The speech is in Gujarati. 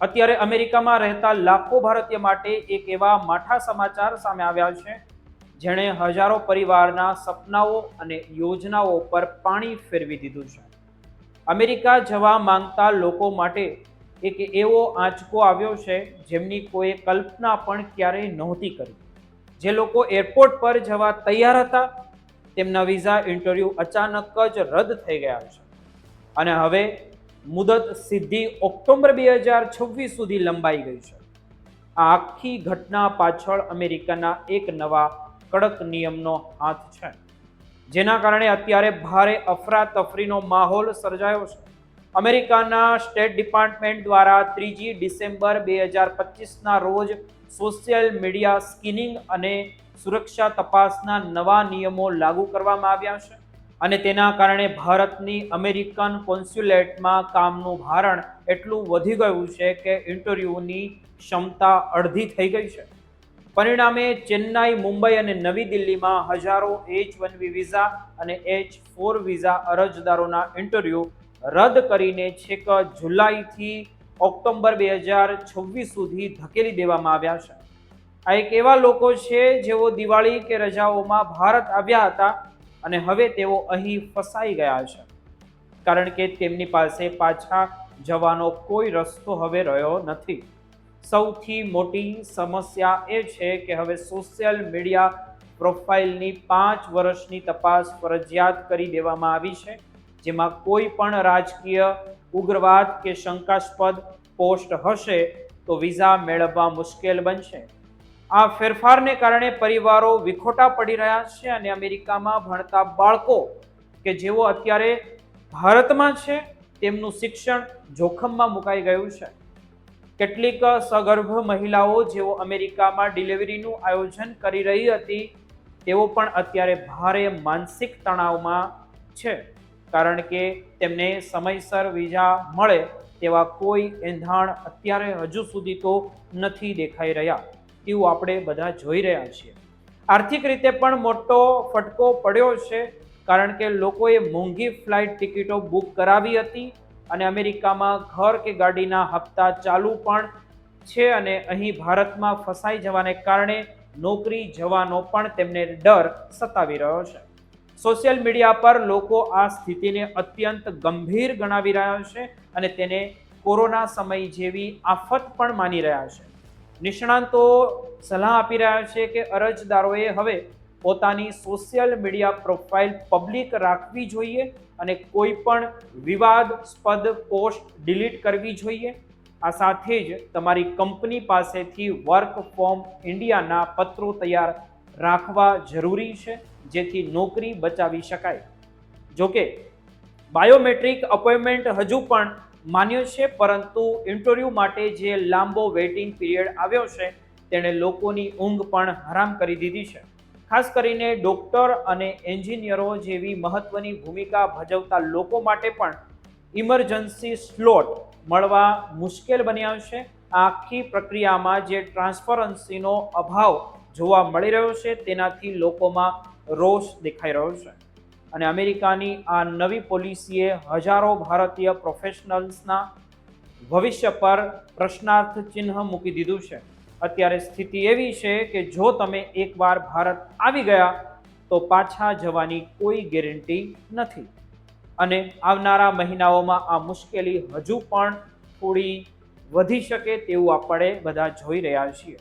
અત્યારે અમેરિકામાં રહેતા લાખો ભારતીય માટે એક એવા માઠા સમાચાર સામે આવ્યા છે જેણે હજારો પરિવારના સપનાઓ અને યોજનાઓ પર પાણી ફેરવી દીધું છે. અમેરિકા જવા માંગતા લોકો માટે એક એવો આંચકો આવ્યો છે જેમની કોઈ કલ્પના પણ ક્યારેય નહોતી કરી. જે લોકો એરપોર્ટ પર જવા તૈયાર હતા તેમના વિઝા ઇન્ટરવ્યૂ અચાનક જ રદ થઈ ગયા છે અને હવે મુદત સીધી ઓક્ટોબર 2026 સુધી લંબાઈ ગઈ છે. આ આખી ઘટના પાછળ અમેરિકાના એક નવા કડક નિયમનો હાથ છે, જેના કારણે અત્યારે ભારે અફરાતફરીનો માહોલ સર્જાયો છે. અમેરિકાના સ્ટેટ ડિપાર્ટમેન્ટ દ્વારા 3 ડિસેમ્બર 2025ના રોજ સોશિયલ મીડિયા સ્કીનિંગ અને સુરક્ષા તપાસના નવા નિયમો લાગુ કરવામાં આવ્યા છે અને તેના કારણે ભારતની અમેરિકન કોન્સ્યુલેટમાં કામનું ભારણ એટલું વધી ગયું છે કે ઇન્ટરવ્યૂની ક્ષમતા અડધી થઈ ગઈ છે. પરિણામે ચેન્નાઈ, મુંબઈ અને નવી દિલ્હીમાં હજારો H-1B વિઝા અને H-4 વિઝા અરજદારોના ઇન્ટરવ્યૂ રદ કરીને છેક જુલાઈથી ઓક્ટોબર 2026 સુધી ધકેલી દેવામાં આવ્યા છે. આ એક એવા લોકો છે જેઓ દિવાળી કે રજાઓમાં ભારત આવ્યા હતા અને હવે તેઓ અહીં ફસાઈ ગયા છે, કારણ કે તેમની પાસે પાછા જવાનો કોઈ રસ્તો હવે રહ્યો નથી. સૌથી મોટી સમસ્યા એ છે કે હવે સોશિયલ મીડિયા પ્રોફાઇલની 5 વર્ષની તપાસ ફરજિયાત કરી દેવામાં આવી છે, જેમાં કોઈ પણ રાજકીય, ઉગ્રવાદ કે શંકાસ્પદ પોસ્ટ હશે તો વિઝા મેળવવા મુશ્કેલ બનશે. આ ફેરફારને કારણે પરિવારો વિખોટા પડી રહ્યા છે અને અમેરિકામાં ભણતા બાળકો કે જેઓ અત્યારે ભારતમાં છે તેમનું શિક્ષણ જોખમમાં મુકાઈ ગયું છે. કેટલીક સગર્ભ મહિલાઓ જેઓ અમેરિકામાં ડિલિવરીનું આયોજન કરી રહી હતી તેઓ પણ અત્યારે ભારે માનસિક તણાવમાં છે, કારણ કે તેમને સમયસર વિઝા મળે તેવા કોઈ એંધાણ અત્યારે હજુ સુધી તો નથી દેખાઈ રહ્યા તેવું આપણે બધા જોઈ રહ્યા છીએ. આર્થિક રીતે પણ મોટો ફટકો પડ્યો છે, કારણ કે લોકોએ મોંઘી ફ્લાઇટ ટિકિટો બુક કરાવી હતી અને અમેરિકામાં ઘર કે ગાડીના હપ્તા ચાલુ પણ છે અને અહીં ભારતમાં ફસાઈ જવાને કારણે નોકરી જવાનો પણ તેમને ડર સતાવી રહ્યો છે. સોશિયલ મીડિયા પર લોકો આ સ્થિતિને અત્યંત ગંભીર ગણાવી રહ્યા છે અને તેને કોરોના સમય જેવી આફત પણ માની રહ્યા છે. નિષ્ણાંતો સલાહ આપી રહ્યા છે કે અરજદારોએ હવે પોતાની સોશિયલ મીડિયા પ્રોફાઇલ પબ્લિક રાખવી જોઈએ અને કોઈ પણ વિવાદાસ્પદ પોસ્ટ ડિલીટ કરવી જોઈએ. આ સાથે જ તમારી કંપની પાસેથી વર્ક ફ્રોમ ઇન્ડિયાના પત્રો તૈયાર રાખવા જરૂરી છે, જેથી નોકરી બચાવી શકાય. જોકે બાયોમેટ્રિક અપોઇન્ટમેન્ટ હજુ પણ માન્ય છે, પરંતુ ઇન્ટરવ્યૂ માટે જે લાંબો વેઇટિંગ પીરિયડ આવ્યો છે તેણે લોકોની ઊંઘ પણ હરામ કરી દીધી છે. ખાસ કરીને ડોક્ટર અને એન્જિનિયરો જેવી મહત્વની ભૂમિકા ભજવતા લોકો માટે પણ ઇમરજન્સી સ્લોટ મળવા મુશ્કેલ બન્યા છે. આ આખી પ્રક્રિયામાં જે ટ્રાન્સપરન્સીનો અભાવ જોવા મળી રહ્યો છે તેનાથી લોકોમાં રોષ દેખાઈ રહ્યો છે અને અમેરિકાની આ નવી પોલિસીએ હજારો ભારતીય પ્રોફેશનલ્સના ભવિષ્ય પર પ્રશ્નાર્થ ચિહ્ન મૂકી દીધું છે. અત્યારે સ્થિતિ એવી છે કે જો તમે એકવાર ભારત આવી ગયા તો પાછા જવાની કોઈ ગેરંટી નથી અને આવનારા મહિનાઓમાં આ મુશ્કેલી હજુ પણ થોડી વધી શકે તેવું આપણે બધા જોઈ રહ્યા છીએ.